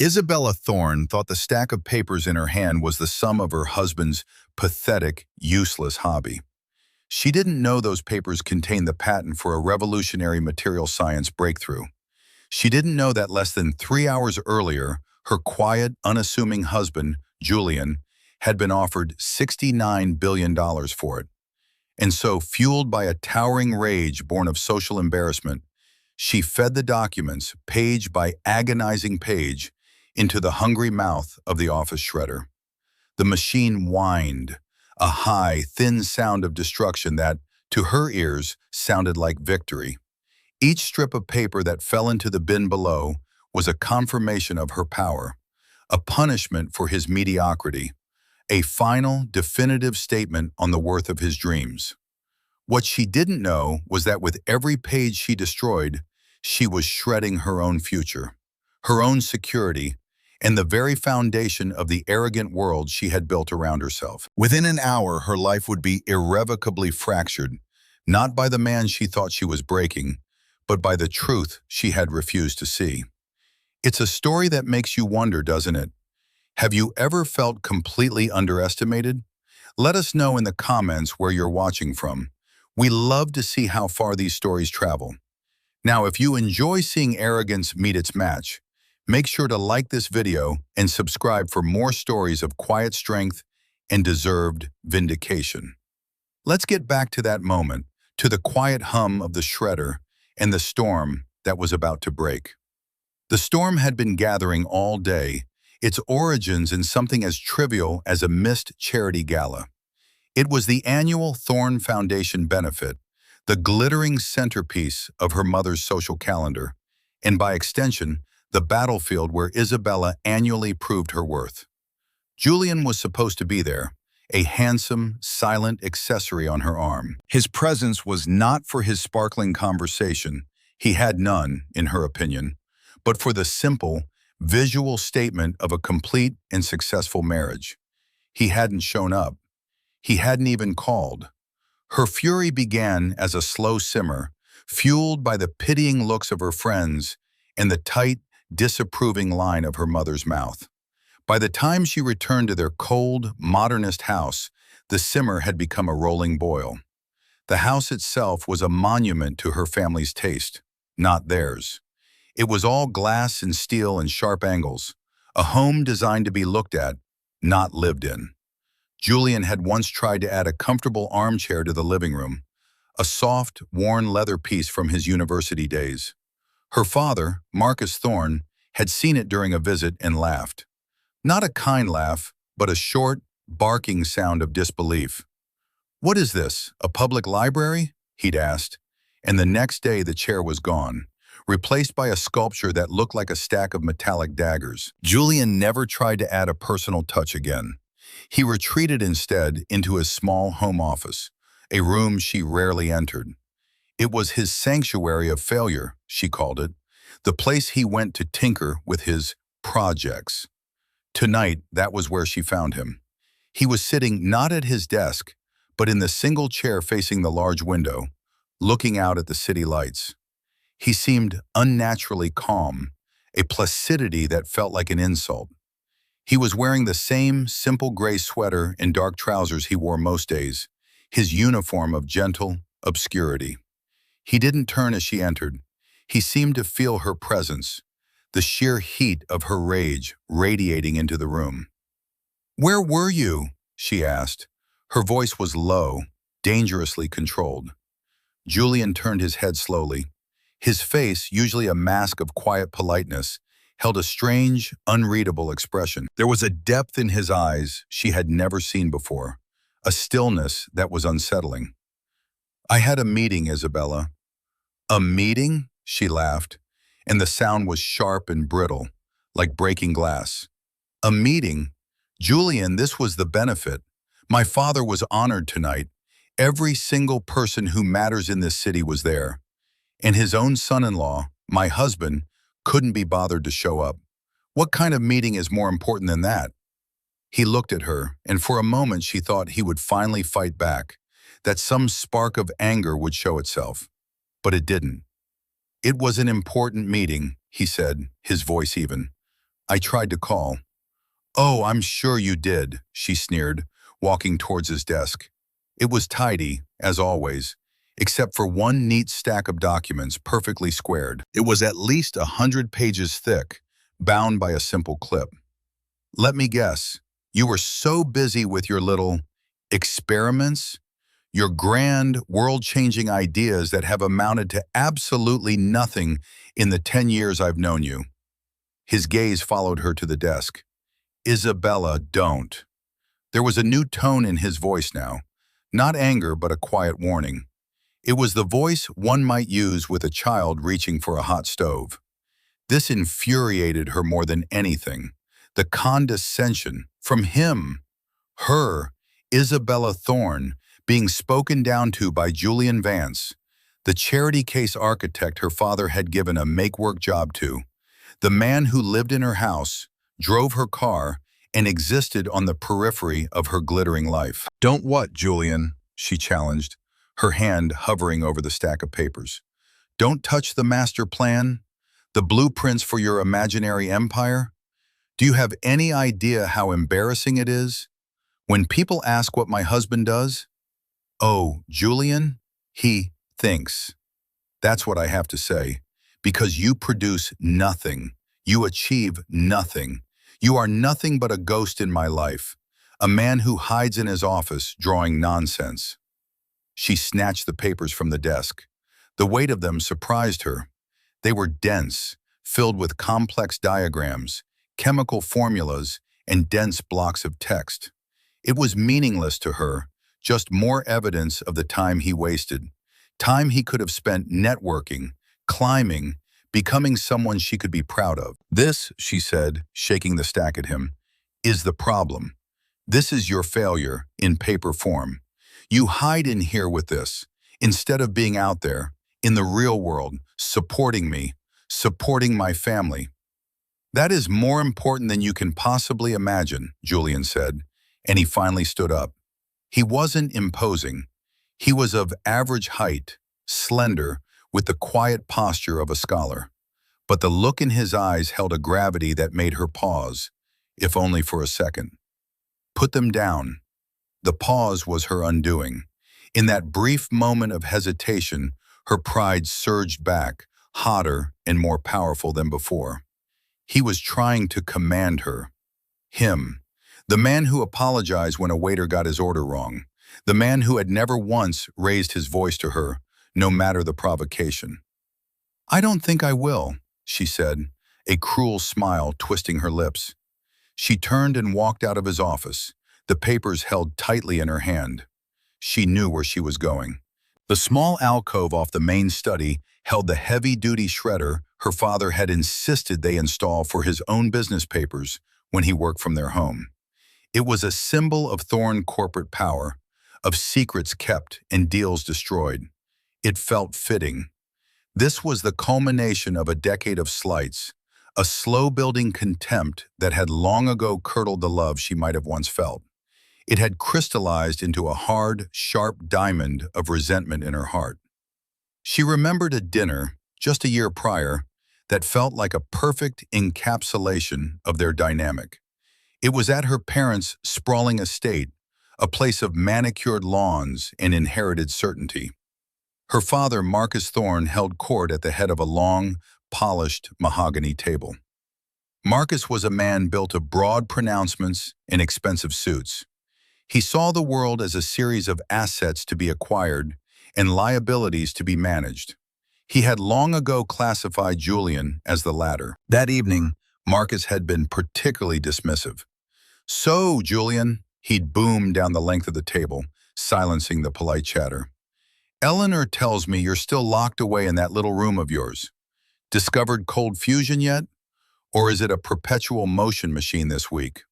Isabella Thorne thought the stack of papers in her hand was the sum of her husband's pathetic, useless hobby. She didn't know those papers contained the patent for a revolutionary material science breakthrough. She didn't know that less than 3 hours earlier, her quiet, unassuming husband, Julian, had been offered $69 billion for it. And so, fueled by a towering rage born of social embarrassment, she fed the documents, page by agonizing page, into the hungry mouth of the office shredder. The machine whined, a high, thin sound of destruction that, to her ears, sounded like victory. Each strip of paper that fell into the bin below was a confirmation of her power, a punishment for his mediocrity, a final, definitive statement on the worth of his dreams. What she didn't know was that with every page she destroyed, she was shredding her own future, her own security, and the very foundation of the arrogant world she had built around herself. Within an hour, her life would be irrevocably fractured, not by the man she thought she was breaking, but by the truth she had refused to see. It's a story that makes you wonder, doesn't it? Have you ever felt completely underestimated? Let us know in the comments where you're watching from. We love to see how far these stories travel. Now, if you enjoy seeing arrogance meet its match, make sure to like this video and subscribe for more stories of quiet strength and deserved vindication. Let's get back to that moment, to the quiet hum of the shredder and the storm that was about to break. The storm had been gathering all day, its origins in something as trivial as a missed charity gala. It was the annual Thorne Foundation benefit, the glittering centerpiece of her mother's social calendar, and by extension, the battlefield where Isabella annually proved her worth. Julian was supposed to be there, a handsome, silent accessory on her arm. His presence was not for his sparkling conversation, he had none, in her opinion, but for the simple, visual statement of a complete and successful marriage. He hadn't shown up. He hadn't even called. Her fury began as a slow simmer, fueled by the pitying looks of her friends and the tight, disapproving line of her mother's mouth. By the time she returned to their cold, modernist house, the simmer had become a rolling boil. The house itself was a monument to her family's taste, not theirs. It was all glass and steel and sharp angles, a home designed to be looked at, not lived in. Julian had once tried to add a comfortable armchair to the living room, a soft, worn leather piece from his university days. Her father, Marcus Thorne, had seen it during a visit and laughed. Not a kind laugh, but a short, barking sound of disbelief. "What is this, a public library?" he'd asked, and the next day the chair was gone, replaced by a sculpture that looked like a stack of metallic daggers. Julian never tried to add a personal touch again. He retreated instead into his small home office, a room she rarely entered. It was his sanctuary of failure, she called it, the place he went to tinker with his projects. Tonight, that was where she found him. He was sitting not at his desk, but in the single chair facing the large window, looking out at the city lights. He seemed unnaturally calm, a placidity that felt like an insult. He was wearing the same simple gray sweater and dark trousers he wore most days, his uniform of gentle obscurity. He didn't turn as she entered. He seemed to feel her presence, the sheer heat of her rage radiating into the room. "Where were you?" she asked. Her voice was low, dangerously controlled. Julian turned his head slowly. His face, usually a mask of quiet politeness, held a strange, unreadable expression. There was a depth in his eyes she had never seen before, a stillness that was unsettling. "I had a meeting, Isabella." "A meeting?" she laughed, and the sound was sharp and brittle, like breaking glass. "A meeting? Julian, this was the benefit. My father was honored tonight. Every single person who matters in this city was there. And his own son-in-law, my husband, couldn't be bothered to show up. What kind of meeting is more important than that?" He looked at her, and for a moment she thought he would finally fight back, that some spark of anger would show itself. But it didn't. "It was an important meeting," he said, his voice even. I tried to call. Oh, I'm sure you did, she sneered, walking towards his desk. It was tidy, as always, except for one neat stack of documents perfectly squared. It was at least 100 pages thick, bound by a simple clip. Let me guess, you were so busy with your little experiments, your grand, world-changing ideas that have amounted to absolutely nothing in the 10 years I've known you. His gaze followed her to the desk. Isabella, don't. There was a new tone in his voice now. Not anger, but a quiet warning. It was the voice one might use with a child reaching for a hot stove. This infuriated her more than anything. The condescension from him, her, Isabella Thorne, being spoken down to by Julian Vance, the charity case architect her father had given a make-work job to, the man who lived in her house, drove her car, and existed on the periphery of her glittering life. Don't what, Julian? She challenged, her hand hovering over the stack of papers. Don't touch the master plan? The blueprints for your imaginary empire? Do you have any idea how embarrassing it is? When people ask what my husband does, oh, Julian, he thinks. That's what I have to say. Because you produce nothing. You achieve nothing. You are nothing but a ghost in my life. A man who hides in his office, drawing nonsense. She snatched the papers from the desk. The weight of them surprised her. They were dense, filled with complex diagrams, chemical formulas, and dense blocks of text. It was meaningless to her, just more evidence of the time he wasted. Time he could have spent networking, climbing, becoming someone she could be proud of. This, she said, shaking the stack at him, is the problem. This is your failure in paper form. You hide in here with this, instead of being out there, in the real world, supporting me, supporting my family. That is more important than you can possibly imagine, Julian said, and he finally stood up. He wasn't imposing. He was of average height, slender, with the quiet posture of a scholar. But the look in his eyes held a gravity that made her pause, if only for a second. Put them down. The pause was her undoing. In that brief moment of hesitation, her pride surged back, hotter and more powerful than before. He was trying to command her. Him. The man who apologized when a waiter got his order wrong. The man who had never once raised his voice to her, no matter the provocation. I don't think I will, she said, a cruel smile twisting her lips. She turned and walked out of his office, the papers held tightly in her hand. She knew where she was going. The small alcove off the main study held the heavy-duty shredder her father had insisted they install for his own business papers when he worked from their home. It was a symbol of Thorne corporate power, of secrets kept and deals destroyed. It felt fitting. This was the culmination of a decade of slights, a slow-building contempt that had long ago curdled the love she might have once felt. It had crystallized into a hard, sharp diamond of resentment in her heart. She remembered a dinner, just a year prior, that felt like a perfect encapsulation of their dynamic. It was at her parents' sprawling estate, a place of manicured lawns and inherited certainty. Her father, Marcus Thorne, held court at the head of a long, polished mahogany table. Marcus was a man built of broad pronouncements and expensive suits. He saw the world as a series of assets to be acquired and liabilities to be managed. He had long ago classified Julian as the latter. That evening, Marcus had been particularly dismissive. So, Julian, he'd boomed down the length of the table, silencing the polite chatter. Eleanor tells me you're still locked away in that little room of yours. Discovered cold fusion yet? Or is it a perpetual motion machine this week?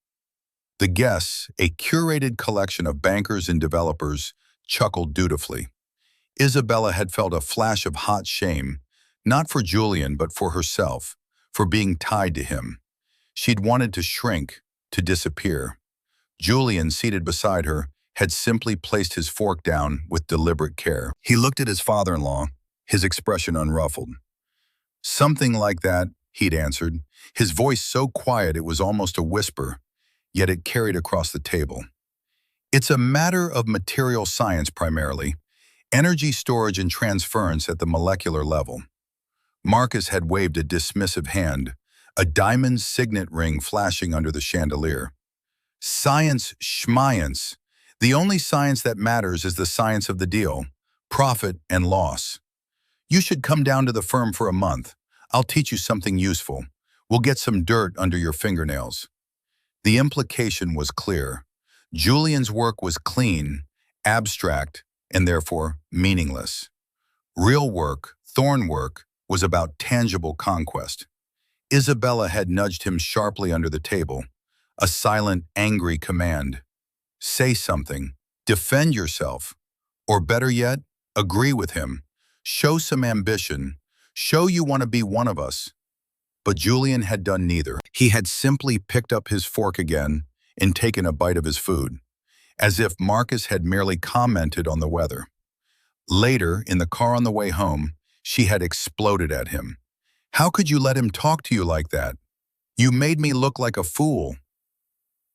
The guests, a curated collection of bankers and developers, chuckled dutifully. Isabella had felt a flash of hot shame, not for Julian but for herself, for being tied to him. She'd wanted to shrink, to disappear. Julian, seated beside her, had simply placed his fork down with deliberate care. He looked at his father-in-law, his expression unruffled. Something like that, he'd answered, his voice so quiet it was almost a whisper, yet it carried across the table. It's a matter of material science primarily, energy storage and transference at the molecular level. Marcus had waved a dismissive hand, a diamond signet ring flashing under the chandelier. Science schmience. The only science that matters is the science of the deal, profit and loss. You should come down to the firm for a month. I'll teach you something useful. We'll get some dirt under your fingernails. The implication was clear. Julian's work was clean, abstract, and therefore meaningless. Real work, thorn work, was about tangible conquest. Isabella had nudged him sharply under the table, a silent, angry command. Say something, defend yourself, or better yet, agree with him. Show some ambition, show you want to be one of us. But Julian had done neither. He had simply picked up his fork again and taken a bite of his food, as if Marcus had merely commented on the weather. Later, in the car on the way home, she had exploded at him. How could you let him talk to you like that? You made me look like a fool.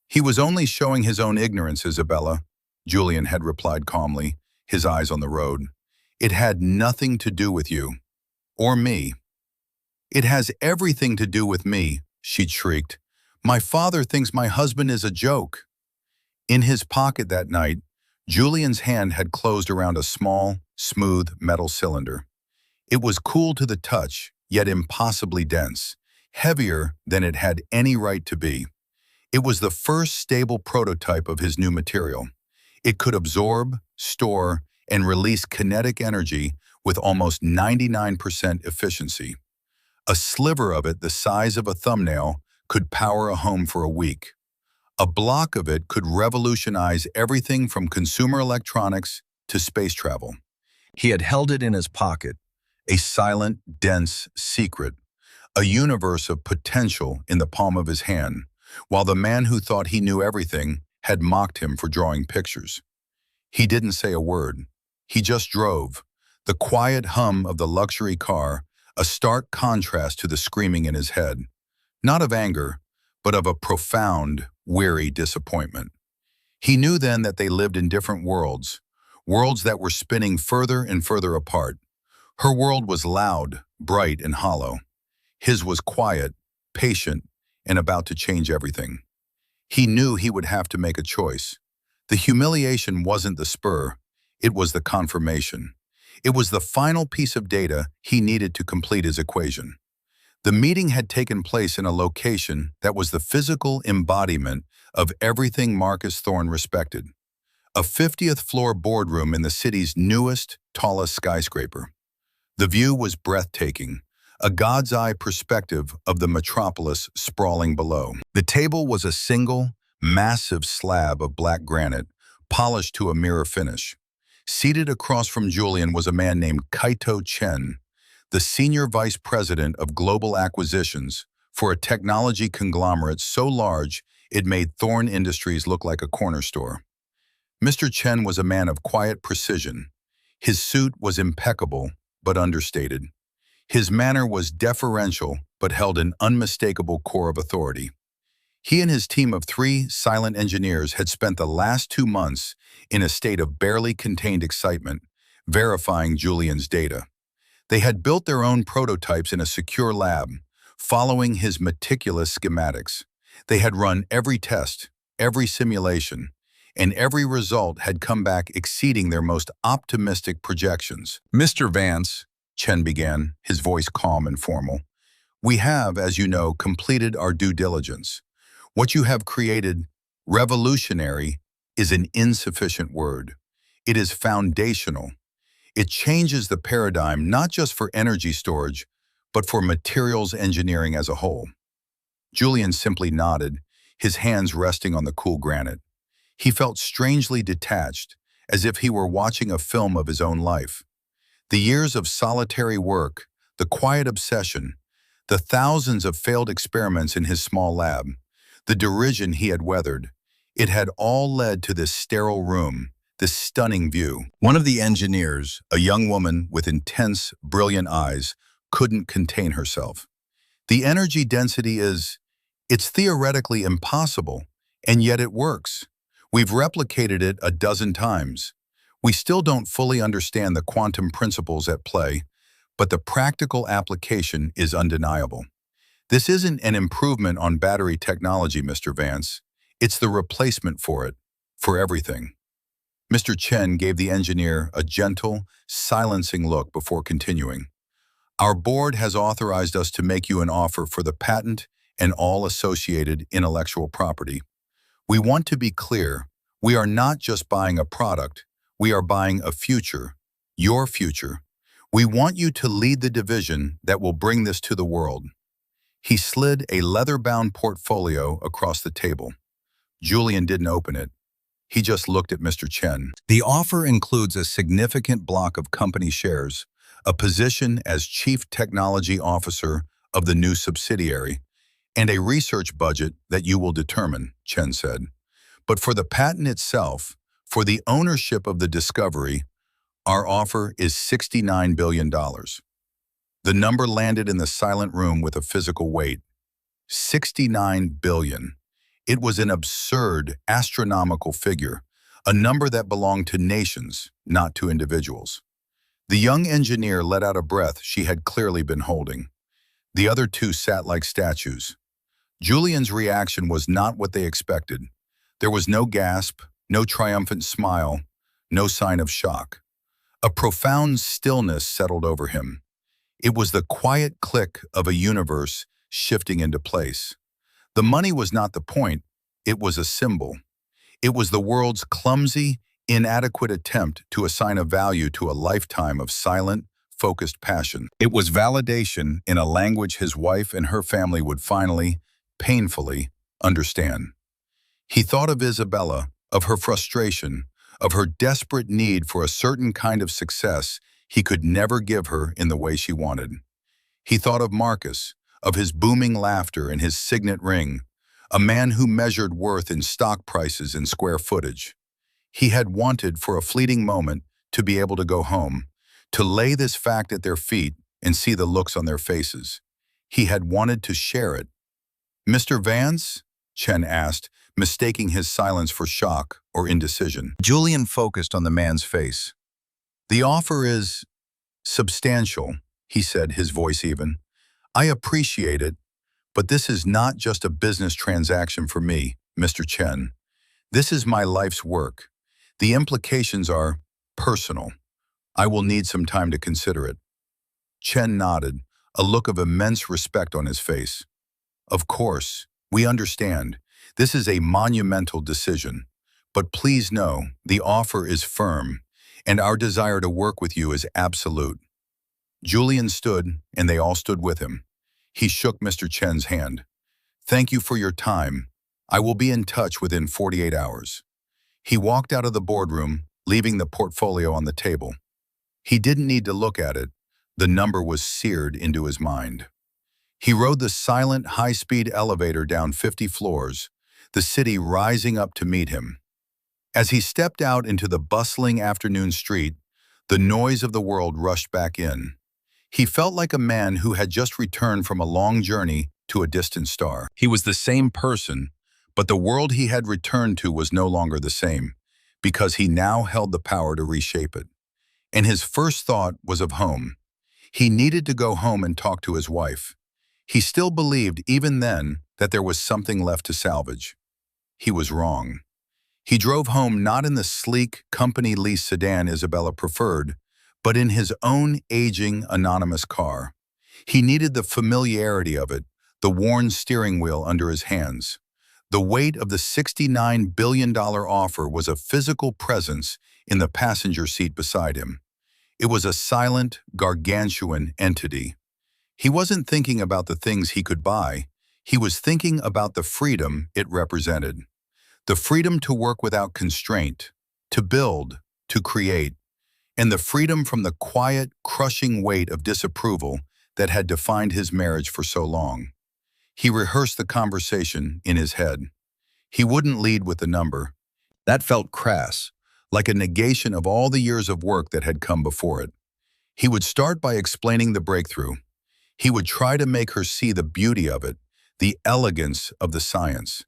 He was only showing his own ignorance, Isabella, Julian had replied calmly, his eyes on the road. It had nothing to do with you. Or me. It has everything to do with me, she shrieked. My father thinks my husband is a joke. In his pocket that night, Julian's hand had closed around a small, smooth metal cylinder. It was cool to the touch, yet impossibly dense, heavier than it had any right to be. It was the first stable prototype of his new material. It could absorb, store, and release kinetic energy with almost 99% efficiency. A sliver of it the size of a thumbnail could power a home for a week. A block of it could revolutionize everything from consumer electronics to space travel. He had held it in his pocket, a silent, dense secret, a universe of potential in the palm of his hand, while the man who thought he knew everything had mocked him for drawing pictures. He didn't say a word. He just drove, the quiet hum of the luxury car, a stark contrast to the screaming in his head, not of anger, but of a profound, weary disappointment. He knew then that they lived in different worlds, worlds that were spinning further and further apart. Her world was loud, bright, and hollow. His was quiet, patient, and about to change everything. He knew he would have to make a choice. The humiliation wasn't the spur, it was the confirmation. It was the final piece of data he needed to complete his equation. The meeting had taken place in a location that was the physical embodiment of everything Marcus Thorne respected. A 50th floor boardroom in the city's newest, tallest skyscraper. The view was breathtaking, a God's eye perspective of the metropolis sprawling below. The table was a single, massive slab of black granite, polished to a mirror finish. Seated across from Julian was a man named Kaito Chen, the senior vice president of global acquisitions for a technology conglomerate so large it made Thorne Industries look like a corner store. Mr. Chen was a man of quiet precision. His suit was impeccable, but understated. His manner was deferential, but held an unmistakable core of authority. He and his team of 3 silent engineers had spent the last 2 months in a state of barely contained excitement, verifying Julian's data. They had built their own prototypes in a secure lab, following his meticulous schematics. They had run every test, every simulation, and every result had come back exceeding their most optimistic projections. Mr. Vance, Chen began, his voice calm and formal, we have, as you know, completed our due diligence. What you have created, revolutionary, is an insufficient word. It is foundational. It changes the paradigm not just for energy storage, but for materials engineering as a whole. Julian simply nodded, his hands resting on the cool granite. He felt strangely detached, as if he were watching a film of his own life. The years of solitary work, the quiet obsession, the thousands of failed experiments in his small lab, the derision he had weathered, it had all led to this sterile room, this stunning view. One of the engineers, a young woman with intense, brilliant eyes, couldn't contain herself. The energy density it's theoretically impossible, and yet it works. We've replicated it a dozen times. We still don't fully understand the quantum principles at play, but the practical application is undeniable. This isn't an improvement on battery technology, Mr. Vance. It's the replacement for it, for everything. Mr. Chen gave the engineer a gentle, silencing look before continuing. Our board has authorized us to make you an offer for the patent and all associated intellectual property. We want to be clear, we are not just buying a product, we are buying a future, your future. We want you to lead the division that will bring this to the world. He slid a leather-bound portfolio across the table. Julian didn't open it. He just looked at Mr. Chen. The offer includes a significant block of company shares, a position as Chief Technology Officer of the new subsidiary, and a research budget that you will determine, Chen said. But for the patent itself, for the ownership of the discovery, our offer is $69 billion. The number landed in the silent room with a physical weight. 69 billion. It was an absurd, astronomical figure, a number that belonged to nations, not to individuals. The young engineer let out a breath she had clearly been holding. The other two sat like statues. Julian's reaction was not what they expected. There was no gasp, no triumphant smile, no sign of shock. A profound stillness settled over him. It was the quiet click of a universe shifting into place. The money was not the point, it was a symbol. It was the world's clumsy, inadequate attempt to assign a value to a lifetime of silent, focused passion. It was validation in a language his wife and her family would finally, painfully, understand. He thought of Isabella, of her frustration, of her desperate need for a certain kind of success he could never give her in the way she wanted. He thought of Marcus, of his booming laughter and his signet ring, a man who measured worth in stock prices and square footage. He had wanted for a fleeting moment to be able to go home, to lay this fact at their feet and see the looks on their faces. He had wanted to share it. "Mr. Vance?" Chen asked, mistaking his silence for shock or indecision. Julian focused on the man's face. "The offer is substantial," he said, his voice even. "I appreciate it, but this is not just a business transaction for me, Mr. Chen. This is my life's work. The implications are personal. I will need some time to consider it." Chen nodded, a look of immense respect on his face. "Of course, we understand. This is a monumental decision. But please know, the offer is firm, and our desire to work with you is absolute." Julian stood, and they all stood with him. He shook Mr. Chen's hand. "Thank you for your time. I will be in touch within 48 hours. He walked out of the boardroom, leaving the portfolio on the table. He didn't need to look at it. The number was seared into his mind. He rode the silent, high-speed elevator down 50 floors, the city rising up to meet him. As he stepped out into the bustling afternoon street, the noise of the world rushed back in. He felt like a man who had just returned from a long journey to a distant star. He was the same person, but the world he had returned to was no longer the same, because he now held the power to reshape it. And his first thought was of home. He needed to go home and talk to his wife. He still believed, even then, that there was something left to salvage. He was wrong. He drove home not in the sleek, company-leased sedan Isabella preferred, but in his own aging, anonymous car. He needed the familiarity of it, the worn steering wheel under his hands. The weight of the $69 billion offer was a physical presence in the passenger seat beside him. It was a silent, gargantuan entity. He wasn't thinking about the things he could buy. He was thinking about the freedom it represented. The freedom to work without constraint, to build, to create, and the freedom from the quiet, crushing weight of disapproval that had defined his marriage for so long. He rehearsed the conversation in his head. He wouldn't lead with the number. That felt crass, like a negation of all the years of work that had come before it. He would start by explaining the breakthrough. He would try to make her see the beauty of it, the elegance of the science.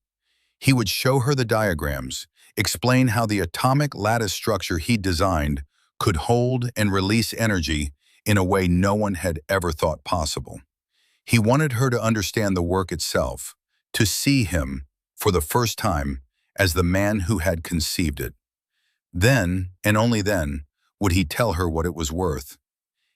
He would show her the diagrams, explain how the atomic lattice structure he designed could hold and release energy in a way no one had ever thought possible. He wanted her to understand the work itself, to see him, for the first time, as the man who had conceived it. Then, and only then, would he tell her what it was worth.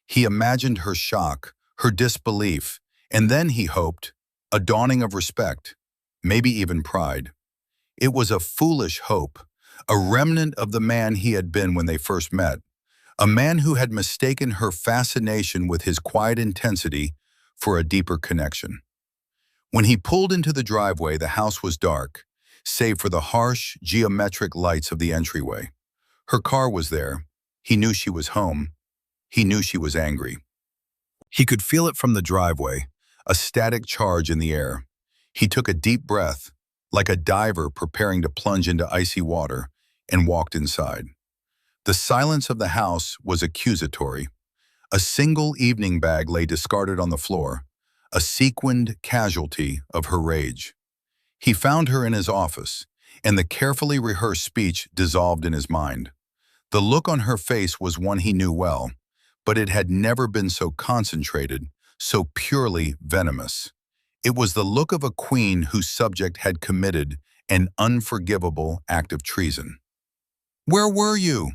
He imagined her shock, her disbelief, and then, he hoped, a dawning of respect, maybe even pride. It was a foolish hope, a remnant of the man he had been when they first met, a man who had mistaken her fascination with his quiet intensity for a deeper connection. When he pulled into the driveway, the house was dark, save for the harsh, geometric lights of the entryway. Her car was there. He knew she was home. He knew she was angry. He could feel it from the driveway, a static charge in the air. He took a deep breath, like a diver preparing to plunge into icy water, and walked inside. The silence of the house was accusatory. A single evening bag lay discarded on the floor, a sequined casualty of her rage. He found her in his office, and the carefully rehearsed speech dissolved in his mind. The look on her face was one he knew well, but it had never been so concentrated, so purely venomous. It was the look of a queen whose subject had committed an unforgivable act of treason. "Where were you?"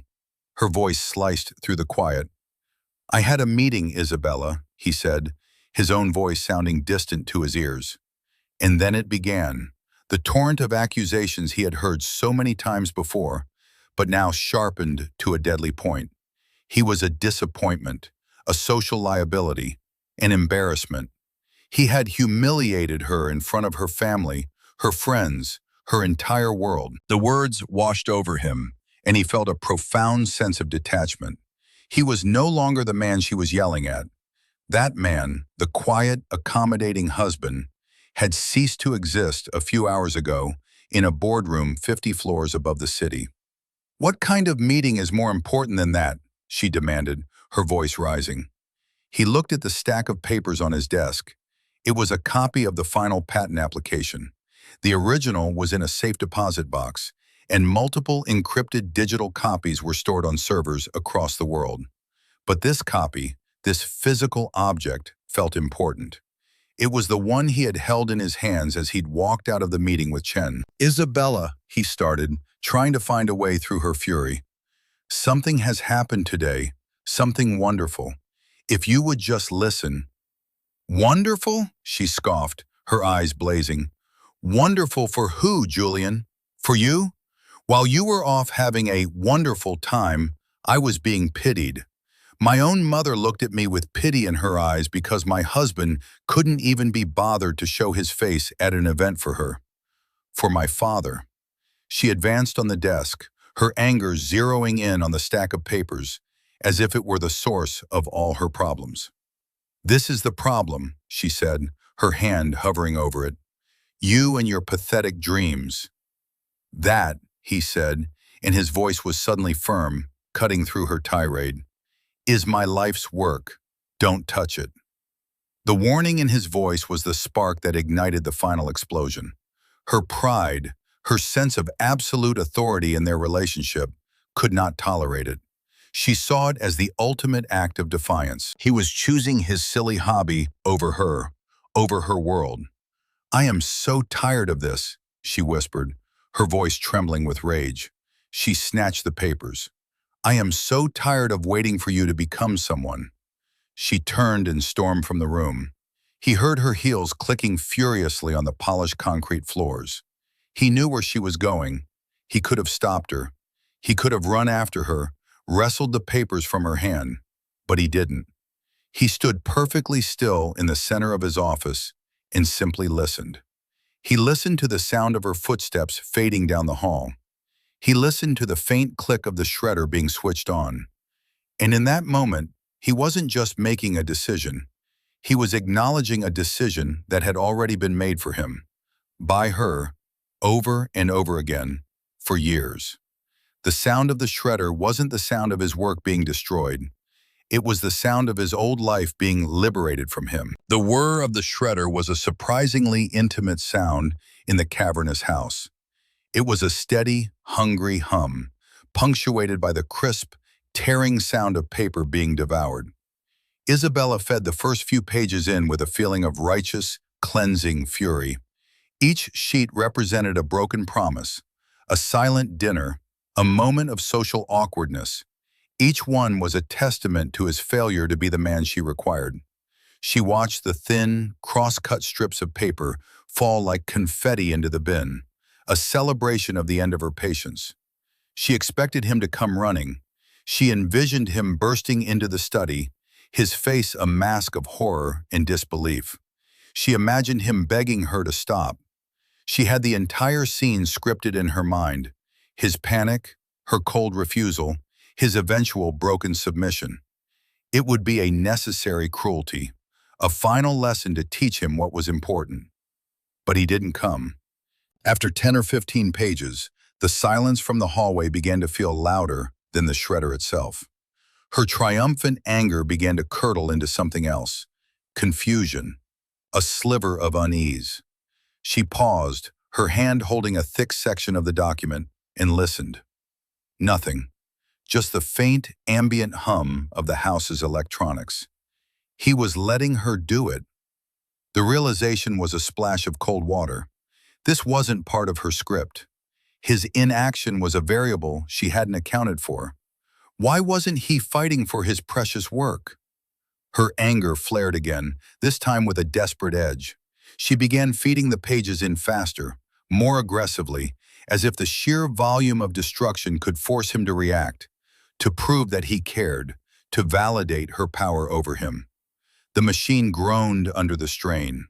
Her voice sliced through the quiet. "I had a meeting, Isabella," he said, his own voice sounding distant to his ears. And then it began, the torrent of accusations he had heard so many times before, but now sharpened to a deadly point. He was a disappointment, a social liability, an embarrassment. He had humiliated her in front of her family, her friends, her entire world. The words washed over him, and he felt a profound sense of detachment. He was no longer the man she was yelling at. That man, the quiet, accommodating husband, had ceased to exist a few hours ago in a boardroom 50 floors above the city. "What kind of meeting is more important than that?" she demanded, her voice rising. He looked at the stack of papers on his desk. It was a copy of the final patent application. The original was in a safe deposit box, and multiple encrypted digital copies were stored on servers across the world. But this copy, this physical object, felt important. It was the one he had held in his hands as he'd walked out of the meeting with Chen. "Isabella," he started, trying to find a way through her fury. "Something has happened today, something wonderful. If you would just listen." "Wonderful?" she scoffed, her eyes blazing. "Wonderful for who, Julian? For you? While you were off having a wonderful time, I was being pitied. My own mother looked at me with pity in her eyes because my husband couldn't even be bothered to show his face at an event for her. For my father." She advanced on the desk, her anger zeroing in on the stack of papers, as if it were the source of all her problems. "This is the problem," she said, her hand hovering over it. "You and your pathetic dreams." "That," he said, and his voice was suddenly firm, cutting through her tirade, "is my life's work. Don't touch it." The warning in his voice was the spark that ignited the final explosion. Her pride, her sense of absolute authority in their relationship, could not tolerate it. She saw it as the ultimate act of defiance. He was choosing his silly hobby over her world. "I am so tired of this," she whispered, her voice trembling with rage. She snatched the papers. "I am so tired of waiting for you to become someone." She turned and stormed from the room. He heard her heels clicking furiously on the polished concrete floors. He knew where she was going. He could have stopped her. He could have run after her, wrestled the papers from her hand, but he didn't. He stood perfectly still in the center of his office and simply listened. He listened to the sound of her footsteps fading down the hall. He listened to the faint click of the shredder being switched on. And in that moment, he wasn't just making a decision. He was acknowledging a decision that had already been made for him, by her, over and over again, for years. The sound of the shredder wasn't the sound of his work being destroyed. It was the sound of his old life being liberated from him. The whir of the shredder was a surprisingly intimate sound in the cavernous house. It was a steady, hungry hum, punctuated by the crisp, tearing sound of paper being devoured. Isabella fed the first few pages in with a feeling of righteous, cleansing fury. Each sheet represented a broken promise, a silent dinner, a moment of social awkwardness. Each one was a testament to his failure to be the man she required. She watched the thin, cross-cut strips of paper fall like confetti into the bin, a celebration of the end of her patience. She expected him to come running. She envisioned him bursting into the study, his face a mask of horror and disbelief. She imagined him begging her to stop. She had the entire scene scripted in her mind, his panic, her cold refusal, his eventual broken submission. It would be a necessary cruelty, a final lesson to teach him what was important. But he didn't come. After 10 or 15 pages, the silence from the hallway began to feel louder than the shredder itself. Her triumphant anger began to curdle into something else, confusion, a sliver of unease. She paused, her hand holding a thick section of the document, and listened. Nothing, just the faint, ambient hum of the house's electronics. He was letting her do it. The realization was a splash of cold water. This wasn't part of her script. His inaction was a variable she hadn't accounted for. Why wasn't he fighting for his precious work? Her anger flared again, this time with a desperate edge. She began feeding the pages in faster, more aggressively, as if the sheer volume of destruction could force him to react, to prove that he cared, to validate her power over him. The machine groaned under the strain.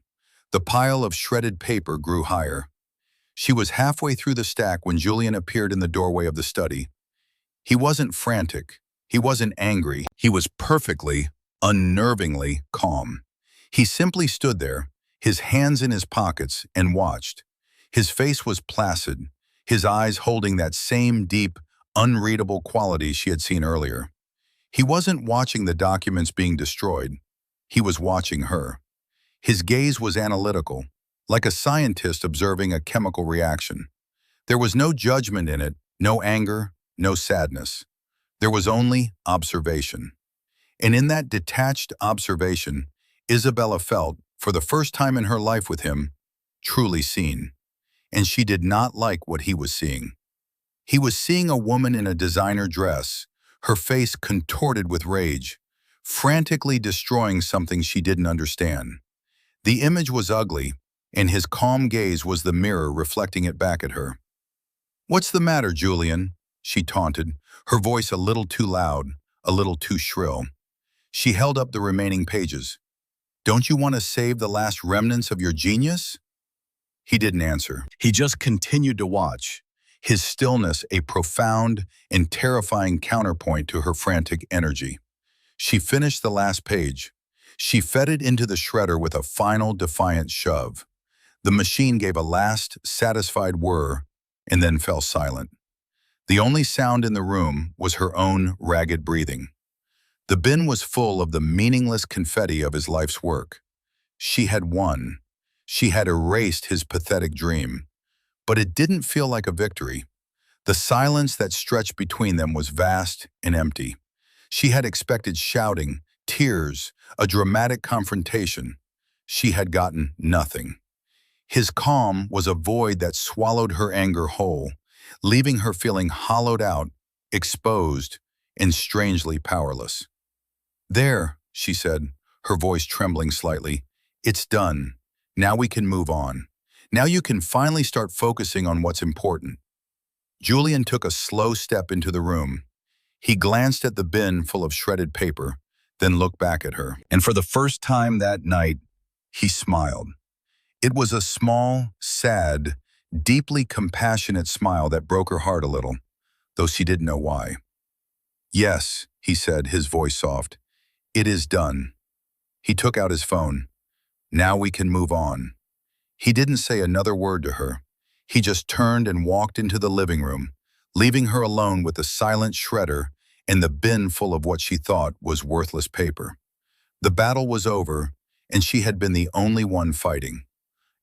The pile of shredded paper grew higher. She was halfway through the stack when Julian appeared in the doorway of the study. He wasn't frantic. He wasn't angry. He was perfectly, unnervingly calm. He simply stood there, his hands in his pockets, and watched. His face was placid, his eyes holding that same deep, unreadable quality she had seen earlier. He wasn't watching the documents being destroyed. He was watching her. His gaze was analytical, like a scientist observing a chemical reaction. There was no judgment in it, no anger, no sadness. There was only observation. And in that detached observation, Isabella felt, for the first time in her life with him, truly seen. And she did not like what he was seeing. He was seeing a woman in a designer dress, her face contorted with rage, frantically destroying something she didn't understand. The image was ugly, and his calm gaze was the mirror reflecting it back at her. "What's the matter, Julian?" she taunted, her voice a little too loud, a little too shrill. She held up the remaining pages. "Don't you want to save the last remnants of your genius?" He didn't answer. He just continued to watch, his stillness a profound and terrifying counterpoint to her frantic energy. She finished the last page. She fed it into the shredder with a final defiant shove. The machine gave a last, satisfied whir and then fell silent. The only sound in the room was her own ragged breathing. The bin was full of the meaningless confetti of his life's work. She had won. She had erased his pathetic dream. But it didn't feel like a victory. The silence that stretched between them was vast and empty. She had expected shouting, tears, a dramatic confrontation. She had gotten nothing. His calm was a void that swallowed her anger whole, leaving her feeling hollowed out, exposed, and strangely powerless. "There," she said, her voice trembling slightly. "It's done. Now we can move on. Now you can finally start focusing on what's important." Julian took a slow step into the room. He glanced at the bin full of shredded paper, then looked back at her. And for the first time that night, he smiled. It was a small, sad, deeply compassionate smile that broke her heart a little, though she didn't know why. "Yes," he said, his voice soft. "It is done." He took out his phone. "Now we can move on." He didn't say another word to her. He just turned and walked into the living room, leaving her alone with the silent shredder and the bin full of what she thought was worthless paper. The battle was over, and she had been the only one fighting.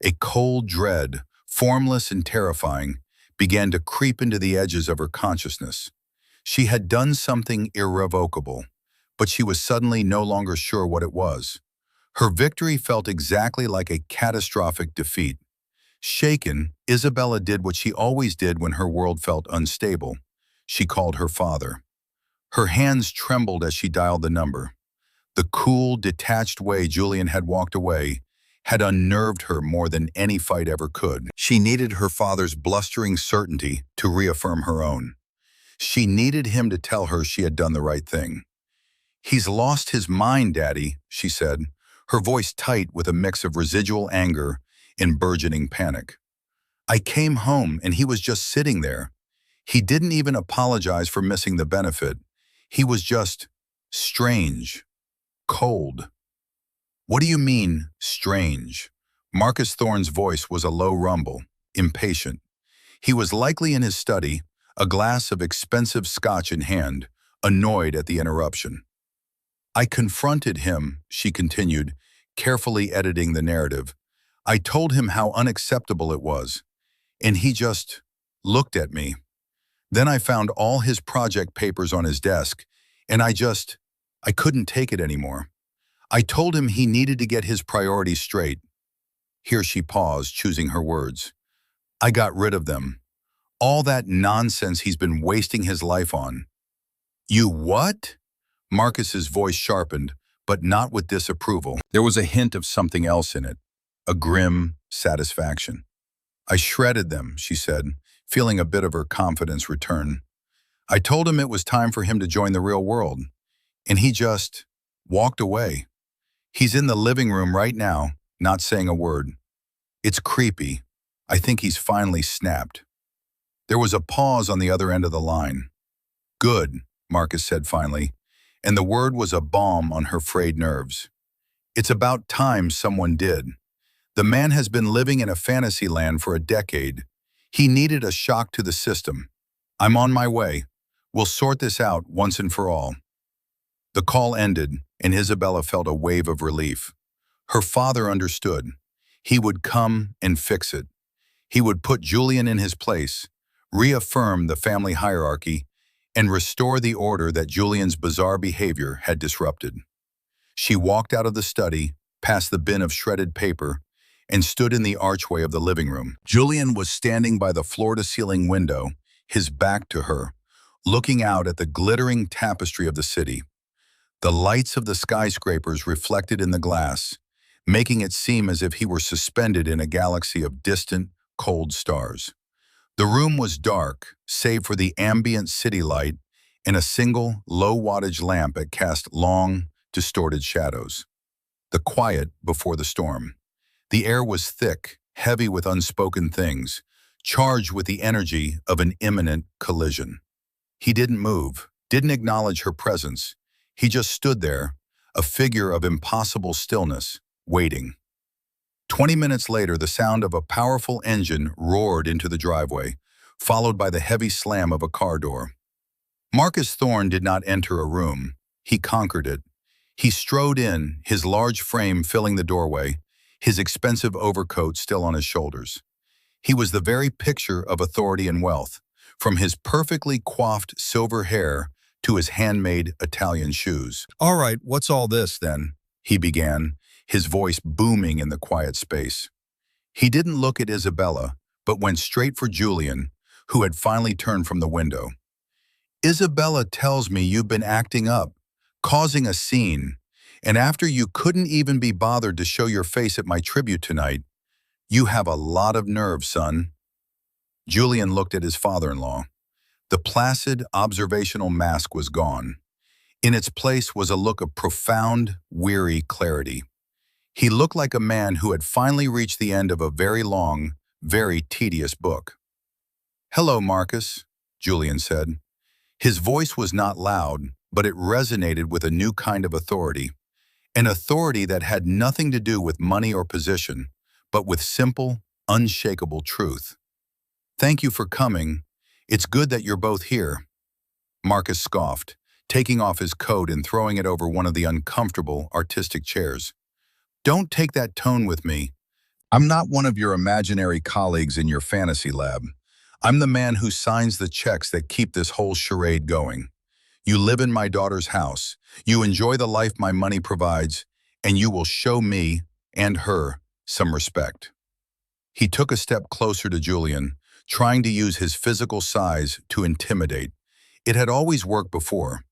A cold dread, formless and terrifying, began to creep into the edges of her consciousness. She had done something irrevocable, but she was suddenly no longer sure what it was. Her victory felt exactly like a catastrophic defeat. Shaken, Isabella did what she always did when her world felt unstable. She called her father. Her hands trembled as she dialed the number. The cool, detached way Julian had walked away had unnerved her more than any fight ever could. She needed her father's blustering certainty to reaffirm her own. She needed him to tell her she had done the right thing. "He's lost his mind, Daddy," she said, her voice tight with a mix of residual anger and burgeoning panic. "I came home and he was just sitting there. He didn't even apologize for missing the benefit. He was just strange, cold." "What do you mean, strange?" Marcus Thorne's voice was a low rumble, impatient. He was likely in his study, a glass of expensive scotch in hand, annoyed at the interruption. "I confronted him," she continued, carefully editing the narrative. "I told him how unacceptable it was, and he just looked at me. Then I found all his project papers on his desk, and I couldn't take it anymore. I told him he needed to get his priorities straight." Here she paused, choosing her words. "I got rid of them. All that nonsense he's been wasting his life on." "You what?" Marcus's voice sharpened, but not with disapproval. There was a hint of something else in it, a grim satisfaction. "I shredded them," she said, feeling a bit of her confidence return. "I told him it was time for him to join the real world, and he just walked away. He's in the living room right now, not saying a word. It's creepy. I think he's finally snapped." There was a pause on the other end of the line. "Good," Marcus said finally, and the word was a balm on her frayed nerves. "It's about time someone did. The man has been living in a fantasy land for a decade. He needed a shock to the system. I'm on my way. We'll sort this out once and for all." The call ended, and Isabella felt a wave of relief. Her father understood. He would come and fix it. He would put Julian in his place, reaffirm the family hierarchy, and restore the order that Julian's bizarre behavior had disrupted. She walked out of the study, past the bin of shredded paper, and stood in the archway of the living room. Julian was standing by the floor-to-ceiling window, his back to her, looking out at the glittering tapestry of the city. The lights of the skyscrapers reflected in the glass, making it seem as if he were suspended in a galaxy of distant, cold stars. The room was dark, save for the ambient city light and a single, low-wattage lamp that cast long, distorted shadows. The quiet before the storm. The air was thick, heavy with unspoken things, charged with the energy of an imminent collision. He didn't move, didn't acknowledge her presence. He just stood there, a figure of impossible stillness, waiting. 20 minutes later, the sound of a powerful engine roared into the driveway, followed by the heavy slam of a car door. Marcus Thorne did not enter a room. He conquered it. He strode in, his large frame filling the doorway, his expensive overcoat still on his shoulders. He was the very picture of authority and wealth, from his perfectly coiffed silver hair to his handmade Italian shoes. "All right, what's all this, then?" he began, his voice booming in the quiet space. He didn't look at Isabella, but went straight for Julian, who had finally turned from the window. "Isabella tells me you've been acting up, causing a scene, and after you couldn't even be bothered to show your face at my tribute tonight, you have a lot of nerve, son." Julian looked at his father-in-law. The placid, observational mask was gone. In its place was a look of profound, weary clarity. He looked like a man who had finally reached the end of a very long, very tedious book. "Hello, Marcus," Julian said. His voice was not loud, but it resonated with a new kind of authority, an authority that had nothing to do with money or position, but with simple, unshakable truth. "Thank you for coming. It's good that you're both here." Marcus scoffed. taking off his coat and throwing it over one of the uncomfortable, artistic chairs. Don't take that tone with me. I'm not one of your imaginary colleagues in your fantasy lab. I'm the man who signs the checks that keep this whole charade going. You live in my daughter's house. You enjoy the life my money provides, and you will show me and her some respect. He took a step closer to Julian, trying to use his physical size to intimidate. It had always worked before.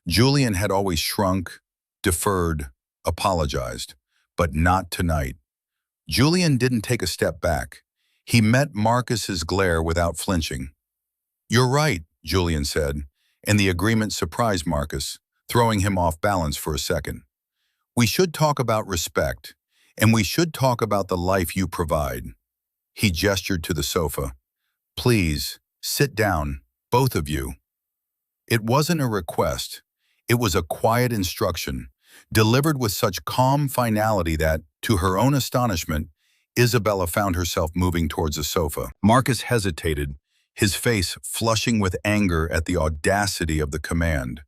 Julian had always shrunk, deferred, apologized, but not tonight. Julian didn't take a step back. He met Marcus's glare without flinching. "You're right," Julian said, and the agreement surprised Marcus, throwing him off balance for a second. "We should talk about respect, and we should talk about the life you provide." He gestured to the sofa. "Please, sit down, both of you." It wasn't a request. It was a quiet instruction, delivered with such calm finality that, to her own astonishment, Isabella found herself moving towards the sofa. Marcus hesitated, his face flushing with anger at the audacity of the command.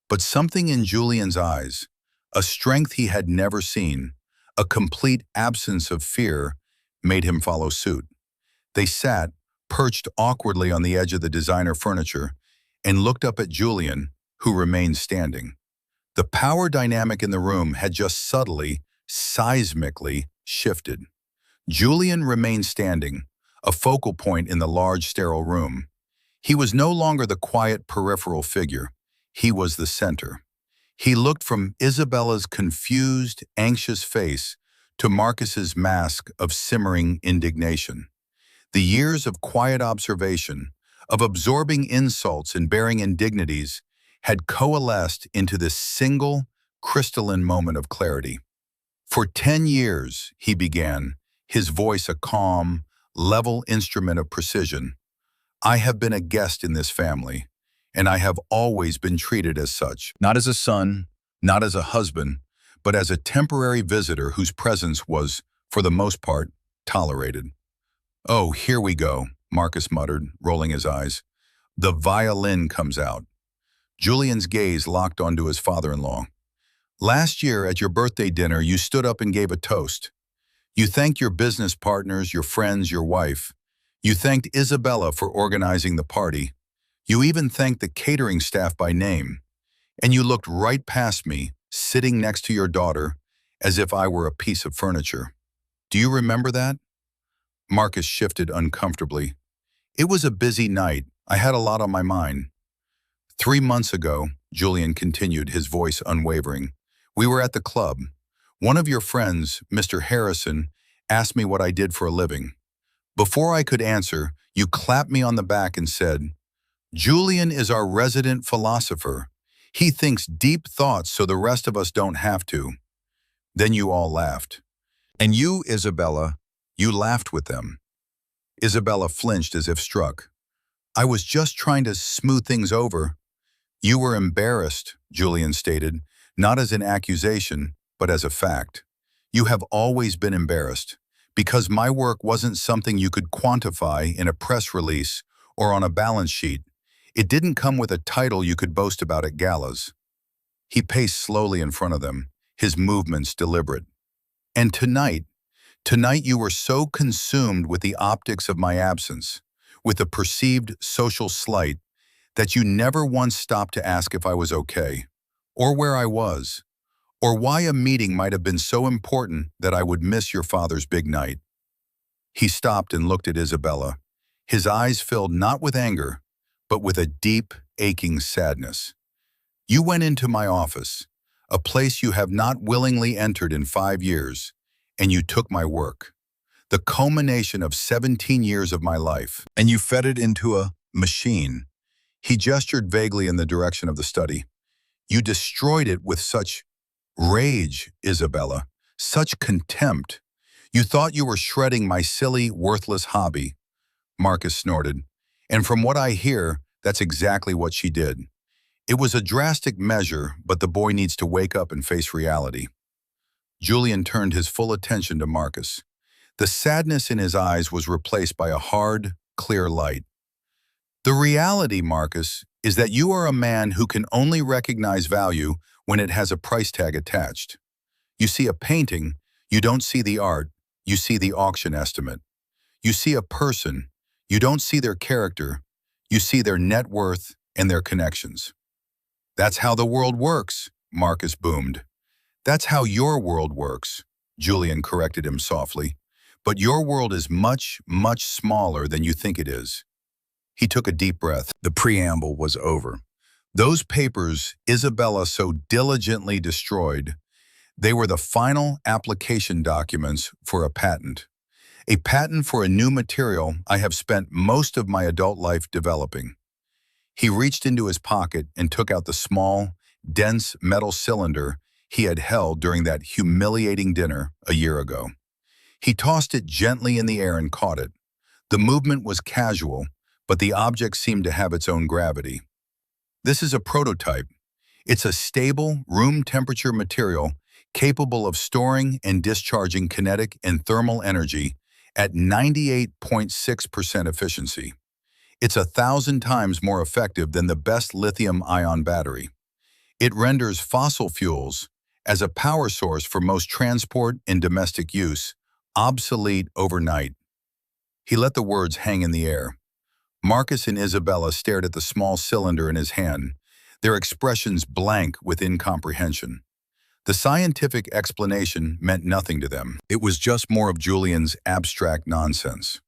But something in Julian's eyes, a strength he had never seen, a complete absence of fear, made him follow suit. They sat, perched awkwardly on the edge of the designer furniture, and looked up at Julian, who remained standing. The power dynamic in the room had just subtly, seismically shifted. Julian remained standing, a focal point in the large, sterile room. He was no longer the quiet peripheral figure. He was the center. He looked from Isabella's confused, anxious face to Marcus's mask of simmering indignation. The years of quiet observation, of absorbing insults and bearing indignities, had coalesced into this single, crystalline moment of clarity. "For 10 years, he began, his voice a calm, level instrument of precision, I have been a guest in this family, and I have always been treated as such, not as a son, not as a husband, but as a temporary visitor whose presence was, for the most part, tolerated." "Oh, here we go," Marcus muttered, rolling his eyes. "The violin comes out." Julian's gaze locked onto his father-in-law. "Last year at your birthday dinner, you stood up and gave a toast. You thanked your business partners, your friends, your wife. You thanked Isabella for organizing the party. You even thanked the catering staff by name. And you looked right past me, sitting next to your daughter, as if I were a piece of furniture. Do you remember that?" Marcus shifted uncomfortably. "It was a busy night. I had a lot on my mind." 3 months ago," Julian continued, his voice unwavering, "we were at the club. One of your friends, Mr. Harrison, asked me what I did for a living. Before I could answer, you clapped me on the back and said, 'Julian is our resident philosopher. He thinks deep thoughts so the rest of us don't have to.' Then you all laughed. And you, Isabella, you laughed with them." Isabella flinched as if struck. "I was just trying to smooth things over." "You were embarrassed," Julian stated, not as an accusation, but as a fact. "You have always been embarrassed, because my work wasn't something you could quantify in a press release or on a balance sheet. It didn't come with a title you could boast about at galas." He paced slowly in front of them, his movements deliberate. "And tonight you were so consumed with the optics of my absence, with the perceived social slight, that you never once stopped to ask if I was okay, or where I was, or why a meeting might have been so important that I would miss your father's big night." He stopped and looked at Isabella, his eyes filled not with anger, but with a deep, aching sadness. "You went into my office, a place you have not willingly entered in 5 years, and you took my work, the culmination of 17 years of my life, and you fed it into a machine." He gestured vaguely in the direction of the study. "You destroyed it with such rage, Isabella, such contempt. You thought you were shredding my silly, worthless hobby." Marcus snorted. "And from what I hear, that's exactly what she did." It was a drastic measure, but the boy needs to wake up and face reality. Julian turned his full attention to Marcus. The sadness in his eyes was replaced by a hard, clear light. "The reality, Marcus, is that you are a man who can only recognize value when it has a price tag attached. You see a painting, you don't see the art, you see the auction estimate. You see a person, you don't see their character, you see their net worth and their connections. That's how the world works, Marcus boomed. That's how your world works, Julian corrected him softly. But your world is much, much smaller than you think it is. He took a deep breath. The preamble was over. Those papers Isabella so diligently destroyed, they were the final application documents for a patent. A patent for a new material I have spent most of my adult life developing. He reached into his pocket and took out the small, dense metal cylinder he had held during that humiliating dinner a year ago. He tossed it gently in the air and caught it. The movement was casual, but the object seemed to have its own gravity. This is a prototype. It's a stable, room-temperature material capable of storing and discharging kinetic and thermal energy at 98.6% efficiency. It's 1,000 times more effective than the best lithium-ion battery. It renders fossil fuels, as a power source for most transport and domestic use, obsolete overnight. He let the words hang in the air. Marcus and Isabella stared at the small cylinder in his hand, their expressions blank with incomprehension. The scientific explanation meant nothing to them. It was just more of Julian's abstract nonsense.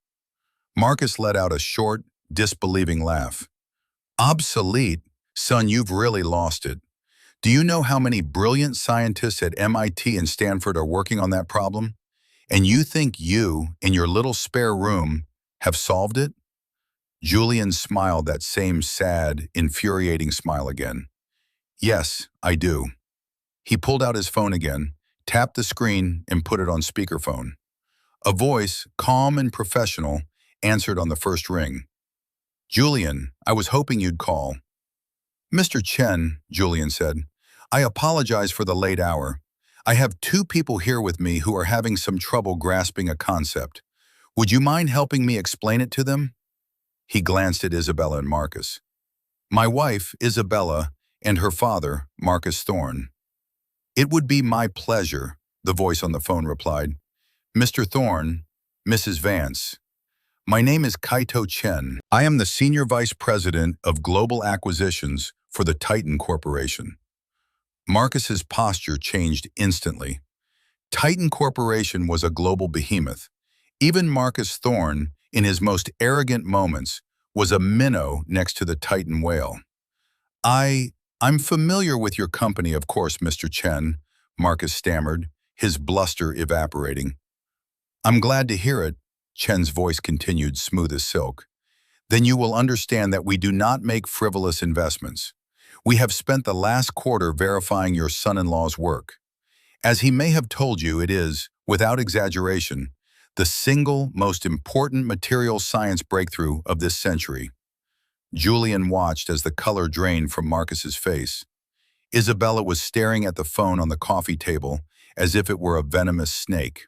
Marcus let out a short, disbelieving laugh. Obsolete? Son, you've really lost it. Do you know how many brilliant scientists at MIT and Stanford are working on that problem? And you think you, in your little spare room, have solved it? Julian smiled that same sad, infuriating smile again. Yes, I do. He pulled out his phone again, tapped the screen, and put it on speakerphone. A voice, calm and professional, answered on the first ring. Julian, I was hoping you'd call. Mr. Chen, Julian said, I apologize for the late hour. I have two people here with me who are having some trouble grasping a concept. Would you mind helping me explain it to them? He glanced at Isabella and Marcus. My wife, Isabella, and her father, Marcus Thorne. It would be my pleasure, the voice on the phone replied. Mr. Thorne, Mrs. Vance. My name is Kaito Chen. I am the Senior Vice President of Global Acquisitions for the Titan Corporation. Marcus's posture changed instantly. Titan Corporation was a global behemoth. Even Marcus Thorne, in his most arrogant moments, was a minnow next to the Titan whale. I'm familiar with your company, of course, Mr. Chen, Marcus stammered, his bluster evaporating. I'm glad to hear it, Chen's voice continued, smooth as silk. Then you will understand that we do not make frivolous investments. We have spent the last quarter verifying your son-in-law's work. As he may have told you, it is, without exaggeration, the single most important material science breakthrough of this century. Julian watched as the color drained from Marcus's face. Isabella was staring at the phone on the coffee table as if it were a venomous snake.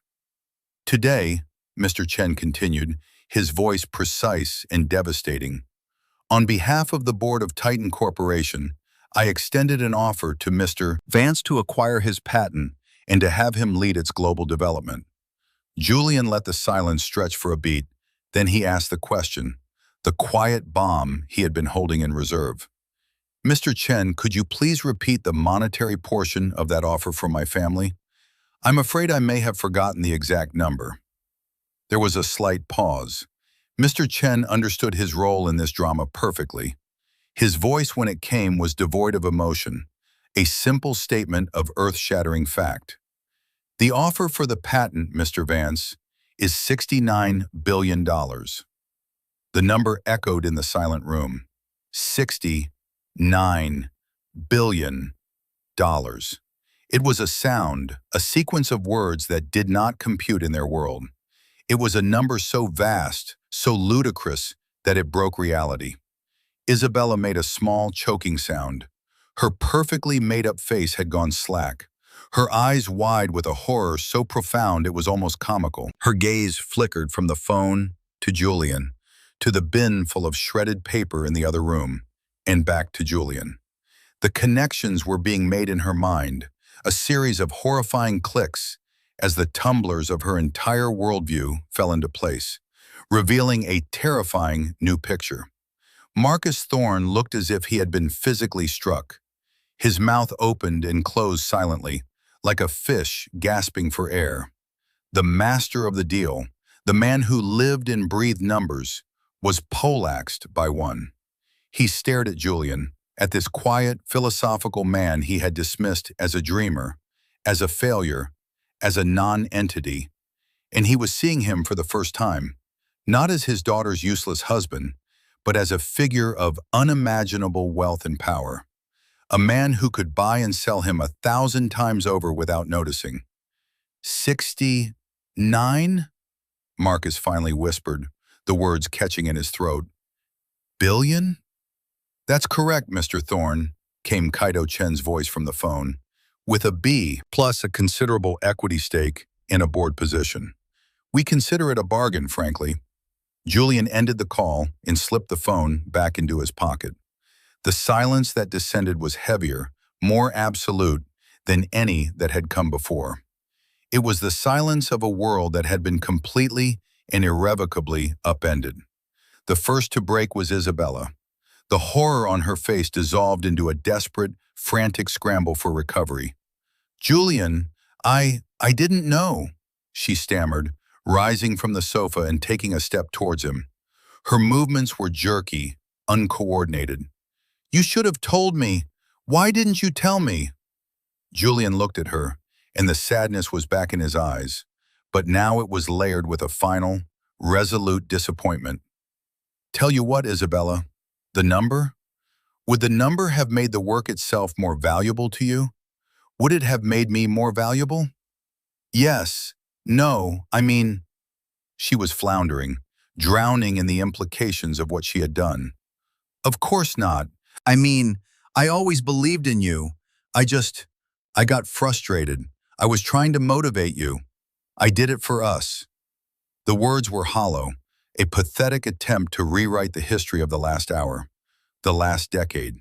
Today, Mr. Chen continued, his voice precise and devastating, on behalf of the board of Titan Corporation, I extended an offer to Mr. Vance to acquire his patent and to have him lead its global development. Julian let the silence stretch for a beat, then he asked the question, the quiet bomb he had been holding in reserve. Mr. Chen, could you please repeat the monetary portion of that offer for my family? I'm afraid I may have forgotten the exact number. There was a slight pause. Mr. Chen understood his role in this drama perfectly. His voice when it came was devoid of emotion, a simple statement of earth-shattering fact. The offer for the patent, Mr. Vance, is $69 billion. The number echoed in the silent room. $69 billion. It was a sound, a sequence of words that did not compute in their world. It was a number so vast, so ludicrous, that it broke reality. Isabella made a small, choking sound. Her perfectly made-up face had gone slack. Her eyes wide with a horror so profound it was almost comical. Her gaze flickered from the phone to Julian, to the bin full of shredded paper in the other room, and back to Julian. The connections were being made in her mind, a series of horrifying clicks as the tumblers of her entire worldview fell into place, revealing a terrifying new picture. Marcus Thorne looked as if he had been physically struck. His mouth opened and closed silently, like a fish gasping for air. The master of the deal, the man who lived and breathed numbers, was poleaxed by one. He stared at Julian, at this quiet, philosophical man he had dismissed as a dreamer, as a failure, as a non-entity, and he was seeing him for the first time, not as his daughter's useless husband, but as a figure of unimaginable wealth and power, a man who could buy and sell him 1,000 times over without noticing. 69? Marcus finally whispered, the words catching in his throat. Billion? That's correct, Mr. Thorne, came Kaido Chen's voice from the phone, with a B plus a considerable equity stake in a board position. We consider it a bargain, frankly. Julian ended the call and slipped the phone back into his pocket. The silence that descended was heavier, more absolute than any that had come before. It was the silence of a world that had been completely and irrevocably upended. The first to break was Isabella. The horror on her face dissolved into a desperate, frantic scramble for recovery. Julian, I didn't know, she stammered, rising from the sofa and taking a step towards him. Her movements were jerky, uncoordinated. You should have told me. Why didn't you tell me? Julian looked at her, and the sadness was back in his eyes, but now it was layered with a final, resolute disappointment. Tell you what, Isabella, the number? Would the number have made the work itself more valuable to you? Would it have made me more valuable? Yes. No, I mean... She was floundering, drowning in the implications of what she had done. Of course not. I mean, I always believed in you. I got frustrated. I was trying to motivate you. I did it for us. The words were hollow, a pathetic attempt to rewrite the history of the last hour, the last decade.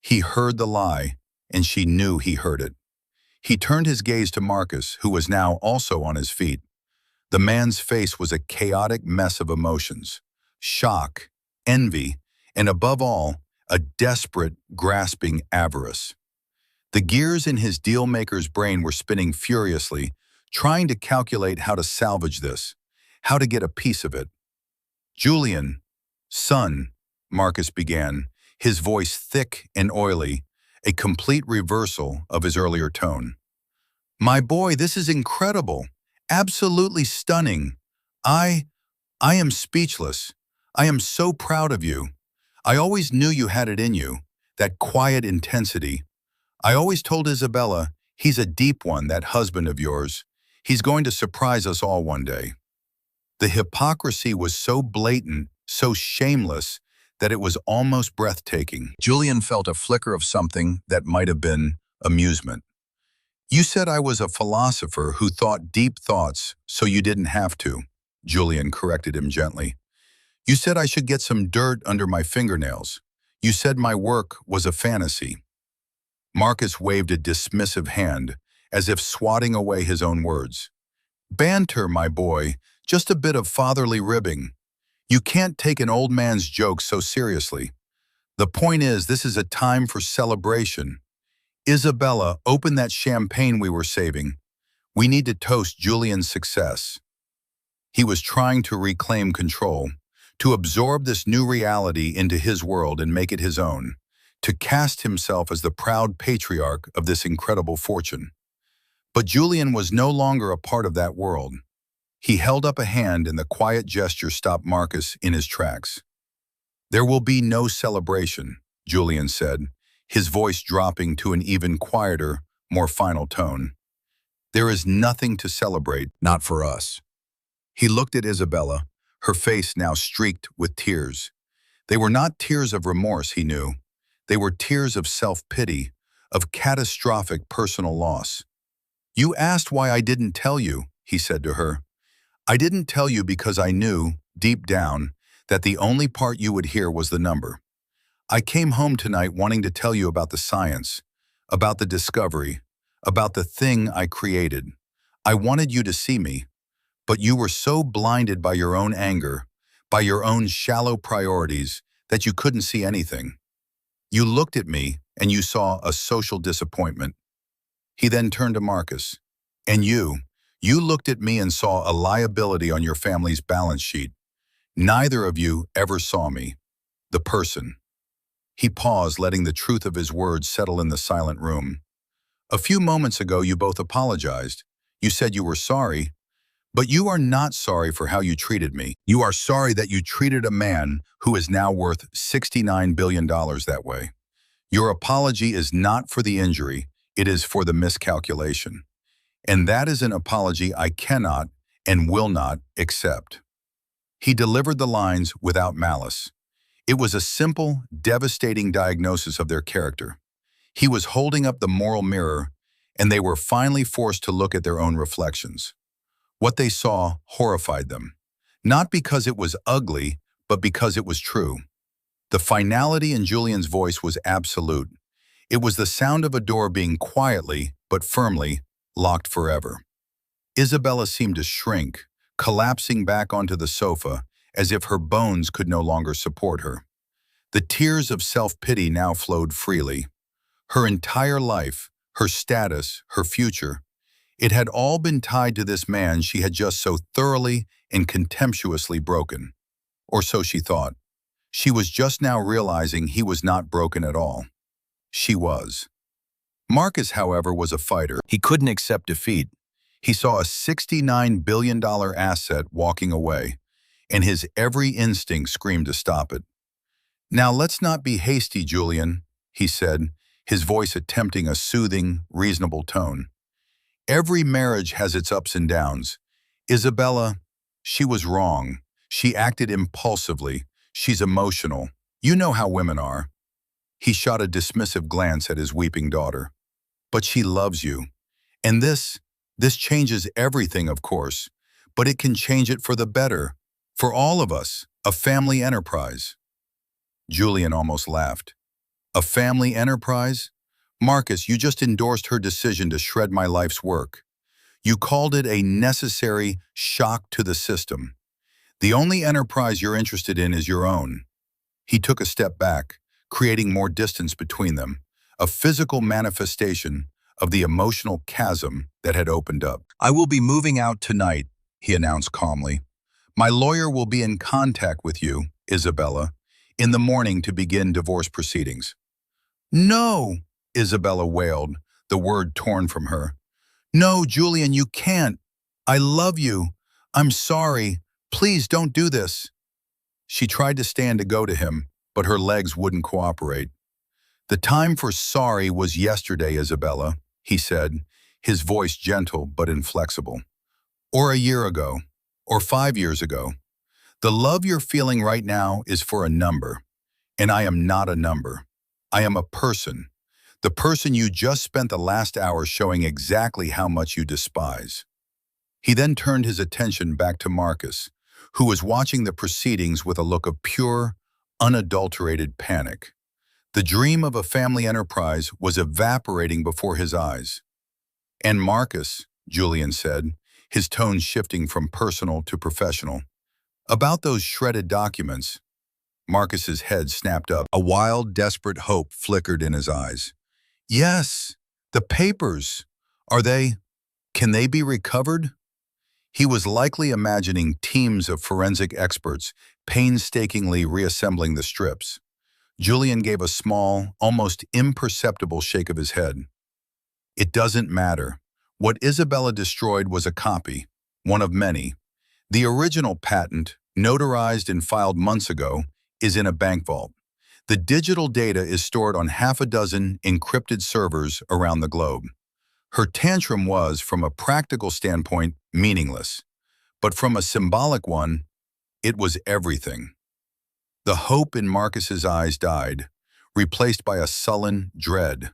He heard the lie, and she knew he heard it. He turned his gaze to Marcus, who was now also on his feet. The man's face was a chaotic mess of emotions, shock, envy, and above all, a desperate, grasping avarice. The gears in his deal-maker's brain were spinning furiously, trying to calculate how to salvage this, how to get a piece of it. Julian, son, Marcus began, his voice thick and oily, a complete reversal of his earlier tone. My boy, this is incredible, absolutely stunning. I am speechless. I am so proud of you. I always knew you had it in you, that quiet intensity. I always told Isabella, he's a deep one, that husband of yours. He's going to surprise us all one day. The hypocrisy was so blatant, so shameless, that it was almost breathtaking. Julian felt a flicker of something that might have been amusement. You said I was a philosopher who thought deep thoughts, so you didn't have to, Julian corrected him gently. You said I should get some dirt under my fingernails. You said my work was a fantasy. Marcus waved a dismissive hand, as if swatting away his own words. Banter, my boy, just a bit of fatherly ribbing. You can't take an old man's jokes so seriously. The point is, this is a time for celebration. Isabella, open that champagne we were saving. We need to toast Julian's success. He was trying to reclaim control, to absorb this new reality into his world and make it his own, to cast himself as the proud patriarch of this incredible fortune. But Julian was no longer a part of that world. He held up a hand and the quiet gesture stopped Marcus in his tracks. There will be no celebration, Julian said, his voice dropping to an even quieter, more final tone. There is nothing to celebrate, not for us. He looked at Isabella, her face now streaked with tears. They were not tears of remorse, he knew. They were tears of self-pity, of catastrophic personal loss. You asked why I didn't tell you, he said to her. I didn't tell you because I knew, deep down, that the only part you would hear was the number. I came home tonight wanting to tell you about the science, about the discovery, about the thing I created. I wanted you to see me, but you were so blinded by your own anger, by your own shallow priorities, that you couldn't see anything. You looked at me and you saw a social disappointment. He then turned to Marcus. And you looked at me and saw a liability on your family's balance sheet. Neither of you ever saw me, the person. He paused, letting the truth of his words settle in the silent room. A few moments ago, you both apologized. You said you were sorry, but you are not sorry for how you treated me. You are sorry that you treated a man who is now worth $69 billion that way. Your apology is not for the injury, it is for the miscalculation. And that is an apology I cannot and will not accept. He delivered the lines without malice. It was a simple, devastating diagnosis of their character. He was holding up the moral mirror, and they were finally forced to look at their own reflections. What they saw horrified them, not because it was ugly, but because it was true. The finality in Julian's voice was absolute. It was the sound of a door being quietly, but firmly, locked forever. Isabella seemed to shrink, collapsing back onto the sofa as if her bones could no longer support her. The tears of self-pity now flowed freely. Her entire life, her status, her future, it had all been tied to this man she had just so thoroughly and contemptuously broken. Or so she thought. She was just now realizing he was not broken at all. She was. Marcus, however, was a fighter. He couldn't accept defeat. He saw a $69 billion asset walking away, and his every instinct screamed to stop it. "Now let's not be hasty, Julian," he said, his voice attempting a soothing, reasonable tone. "Every marriage has its ups and downs. Isabella, she was wrong. She acted impulsively. She's emotional. You know how women are." He shot a dismissive glance at his weeping daughter. "But she loves you. And this changes everything, of course, but it can change it for the better. For all of us, a family enterprise." Julian almost laughed. "A family enterprise? Marcus, you just endorsed her decision to shred my life's work. You called it a necessary shock to the system. The only enterprise you're interested in is your own." He took a step back, creating more distance between them, a physical manifestation of the emotional chasm that had opened up. "I will be moving out tonight," he announced calmly. "My lawyer will be in contact with you, Isabella, in the morning to begin divorce proceedings." "No," Isabella wailed, the word torn from her. "No, Julian, you can't. I love you. I'm sorry. Please don't do this." She tried to stand to go to him, but her legs wouldn't cooperate. "The time for sorry was yesterday, Isabella," he said, his voice gentle but inflexible. "Or a year ago, or 5 years ago. The love you're feeling right now is for a number, and I am not a number. I am a person, the person you just spent the last hour showing exactly how much you despise." He then turned his attention back to Marcus, who was watching the proceedings with a look of pure, unadulterated panic. The dream of a family enterprise was evaporating before his eyes. "And Marcus," Julian said, his tone shifting from personal to professional, "about those shredded documents." Marcus's head snapped up. A wild, desperate hope flickered in his eyes. "Yes, the papers. Can they be recovered?" He was likely imagining teams of forensic experts painstakingly reassembling the strips. Julian gave a small, almost imperceptible shake of his head. "It doesn't matter. What Isabella destroyed was a copy, one of many. The original patent, notarized and filed months ago, is in a bank vault. The digital data is stored on half a dozen encrypted servers around the globe. Her tantrum was, from a practical standpoint, meaningless. But from a symbolic one, it was everything." The hope in Marcus's eyes died, replaced by a sullen dread.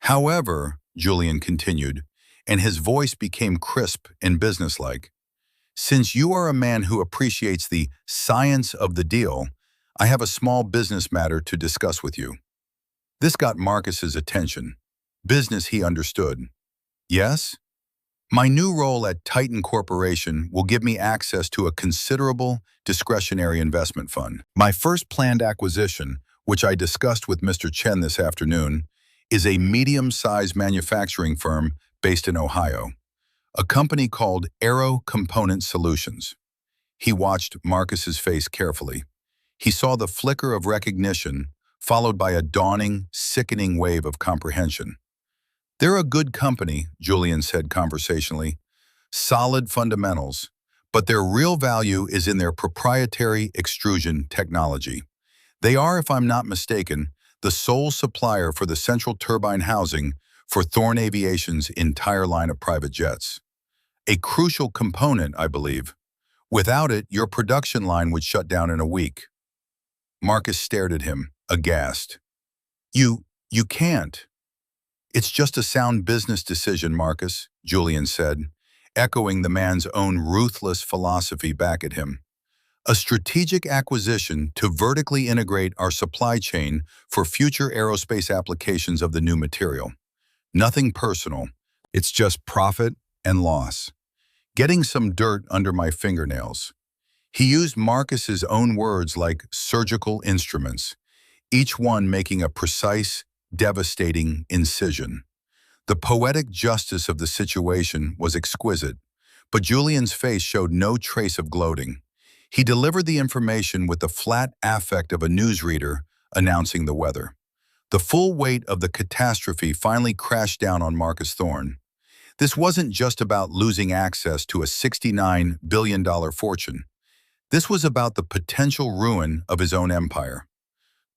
"However," Julian continued, and his voice became crisp and businesslike, "since you are a man who appreciates the science of the deal, I have a small business matter to discuss with you. This got Marcus's attention. Business he understood. Yes? My new role at Titan Corporation will give me access to a considerable discretionary investment fund. My first planned acquisition, which I discussed with Mr. Chen this afternoon, is a medium-sized manufacturing firm based in Ohio, a company called Aero Component Solutions. He watched Marcus's face carefully. He saw the flicker of recognition, followed by a dawning, sickening wave of comprehension. They're a good company, Julian said conversationally. Solid fundamentals, but their real value is in their proprietary extrusion technology. They are, if I'm not mistaken, the sole supplier for the central turbine housing for Thorn Aviation's entire line of private jets. A crucial component, I believe. Without it, your production line would shut down in a week. Marcus stared at him, aghast. You can't. It's just a sound business decision, Marcus, Julian said, echoing the man's own ruthless philosophy back at him. A strategic acquisition to vertically integrate our supply chain for future aerospace applications of the new material. Nothing personal. It's just profit and loss. Getting some dirt under my fingernails. He used Marcus's own words like surgical instruments, each one making a precise, devastating incision. The poetic justice of the situation was exquisite, but Julian's face showed no trace of gloating. He delivered the information with the flat affect of a newsreader announcing the weather. The full weight of the catastrophe finally crashed down on Marcus Thorne. This wasn't just about losing access to a $69 billion fortune. This was about the potential ruin of his own empire.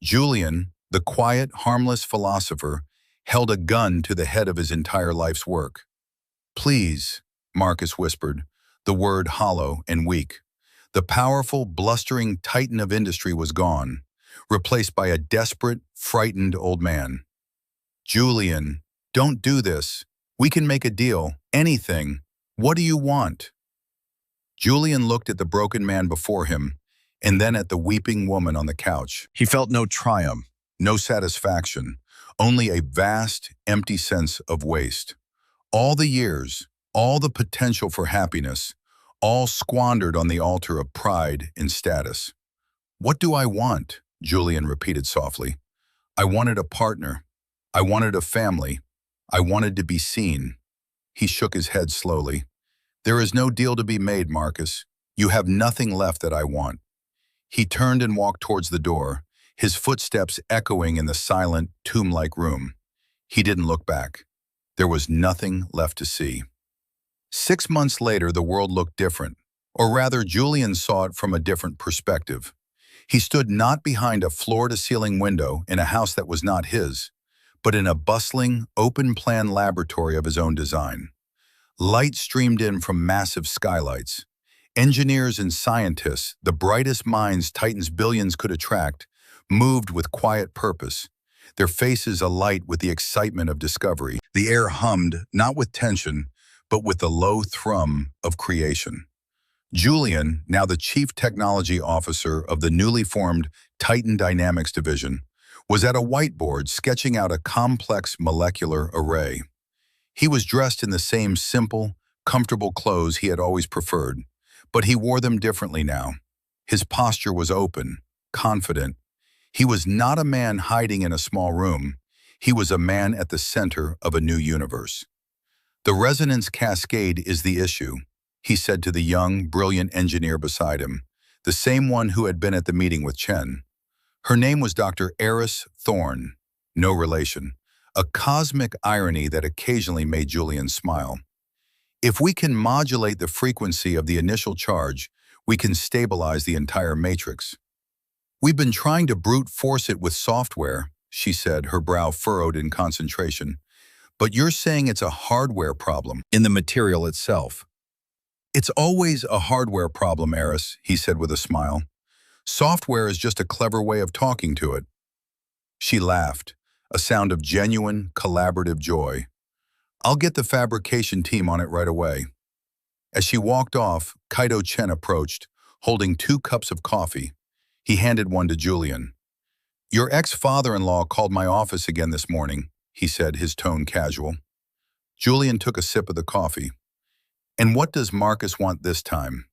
Julian, the quiet, harmless philosopher, held a gun to the head of his entire life's work. Please, Marcus whispered, the word hollow and weak. The powerful, blustering titan of industry was gone, replaced by a desperate, frightened old man. Julian, don't do this. We can make a deal. Anything. What do you want? Julian looked at the broken man before him, and then at the weeping woman on the couch. He felt no triumph, no satisfaction, only a vast, empty sense of waste. All the years, all the potential for happiness, all squandered on the altar of pride and status. What do I want? Julian repeated softly. I wanted a partner. I wanted a family. I wanted to be seen. He shook his head slowly. There is no deal to be made, Marcus. You have nothing left that I want. He turned and walked towards the door, his footsteps echoing in the silent, tomb-like room. He didn't look back. There was nothing left to see. 6 months later, the world looked different, or rather, Julian saw it from a different perspective. He stood not behind a floor-to-ceiling window in a house that was not his, but in a bustling, open-plan laboratory of his own design. Light streamed in from massive skylights. Engineers and scientists, the brightest minds Titan's billions could attract, moved with quiet purpose, their faces alight with the excitement of discovery. The air hummed, not with tension, but with the low thrum of creation. Julian, now the Chief Technology Officer of the newly formed Titan Dynamics Division, was at a whiteboard sketching out a complex molecular array. He was dressed in the same simple, comfortable clothes he had always preferred, but he wore them differently now. His posture was open, confident. He was not a man hiding in a small room. He was a man at the center of a new universe. The resonance cascade is the issue, he said to the young, brilliant engineer beside him, the same one who had been at the meeting with Chen. Her name was Dr. Eris Thorne, no relation, a cosmic irony that occasionally made Julian smile. If we can modulate the frequency of the initial charge, we can stabilize the entire matrix. We've been trying to brute force it with software, she said, her brow furrowed in concentration. But you're saying it's a hardware problem in the material itself. It's always a hardware problem, Eris, he said with a smile. Software is just a clever way of talking to it. She laughed, a sound of genuine, collaborative joy. I'll get the fabrication team on it right away. As she walked off, Kaito Chen approached, holding 2 cups of coffee. He handed one to Julian. "Your ex-father-in-law called my office again this morning," he said, his tone casual. Julian took a sip of the coffee. "And what does Marcus want this time?"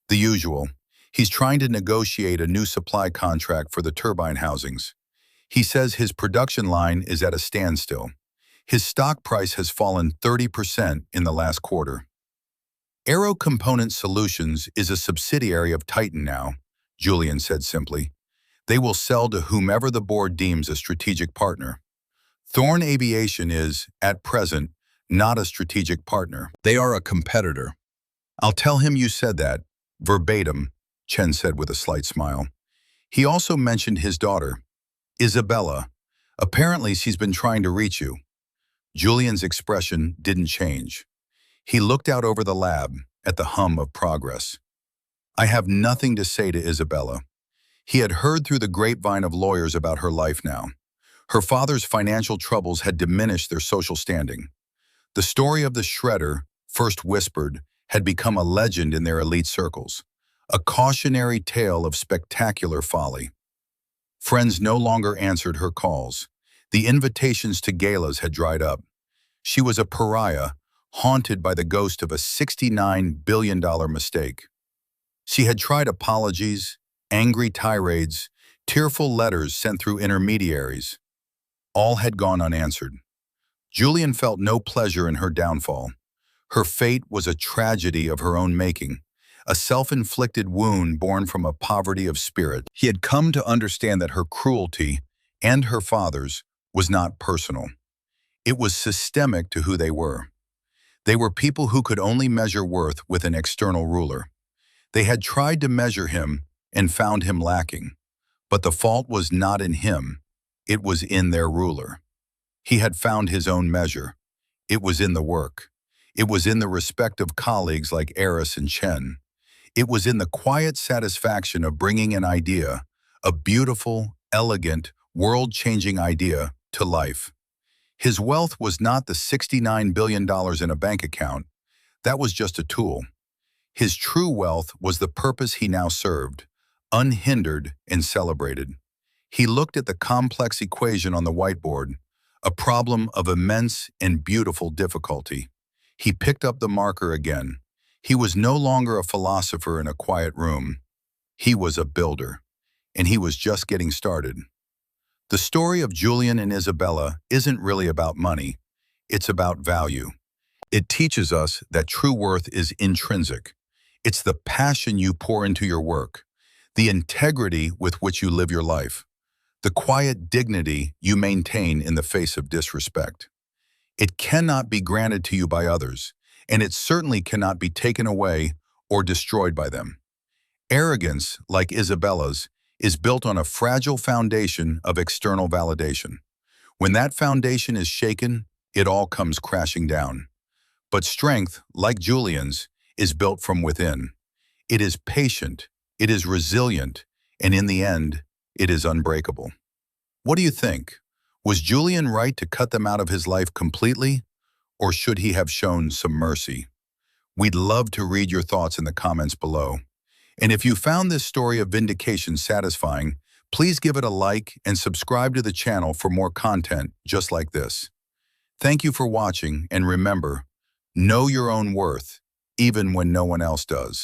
"The usual. He's trying to negotiate a new supply contract for the turbine housings. He says his production line is at a standstill. His stock price has fallen 30% in the last quarter." "Aero Component Solutions is a subsidiary of Titan now," Julian said simply. "They will sell to whomever the board deems a strategic partner. Thorn Aviation is, at present, not a strategic partner. They are a competitor." "I'll tell him you said that, verbatim," Chen said with a slight smile. "He also mentioned his daughter, Isabella. Apparently she's been trying to reach you." Julian's expression didn't change. He looked out over the lab, at the hum of progress. "I have nothing to say to Isabella." He had heard through the grapevine of lawyers about her life now. Her father's financial troubles had diminished their social standing. The story of the shredder, first whispered, had become a legend in their elite circles, a cautionary tale of spectacular folly. Friends no longer answered her calls. The invitations to galas had dried up. She was a pariah, haunted by the ghost of a $69 billion mistake. She had tried apologies, angry tirades, tearful letters sent through intermediaries. All had gone unanswered. Julian felt no pleasure in her downfall. Her fate was a tragedy of her own making, a self-inflicted wound born from a poverty of spirit. He had come to understand that her cruelty, and her father's, was not personal. It was systemic to who they were. They were people who could only measure worth with an external ruler. They had tried to measure him and found him lacking. But the fault was not in him, it was in their ruler. He had found his own measure. It was in the work. It was in the respect of colleagues like Eris and Chen. It was in the quiet satisfaction of bringing an idea, a beautiful, elegant, world-changing idea, to life. His wealth was not the $69 billion in a bank account. That was just a tool. His true wealth was the purpose he now served, unhindered and celebrated. He looked at the complex equation on the whiteboard, a problem of immense and beautiful difficulty. He picked up the marker again. He was no longer a philosopher in a quiet room. He was a builder, and he was just getting started. The story of Julian and Isabella isn't really about money. It's about value. It teaches us that true worth is intrinsic. It's the passion you pour into your work, the integrity with which you live your life, the quiet dignity you maintain in the face of disrespect. It cannot be granted to you by others, and it certainly cannot be taken away or destroyed by them. Arrogance, like Isabella's, is built on a fragile foundation of external validation. When that foundation is shaken, it all comes crashing down. But strength, like Julian's, is built from within. It is patient, it is resilient, and in the end, it is unbreakable. What do you think? Was Julian right to cut them out of his life completely, or should he have shown some mercy? We'd love to read your thoughts in the comments below. And if you found this story of vindication satisfying, please give it a like and subscribe to the channel for more content just like this. Thank you for watching, and remember, know your own worth, even when no one else does.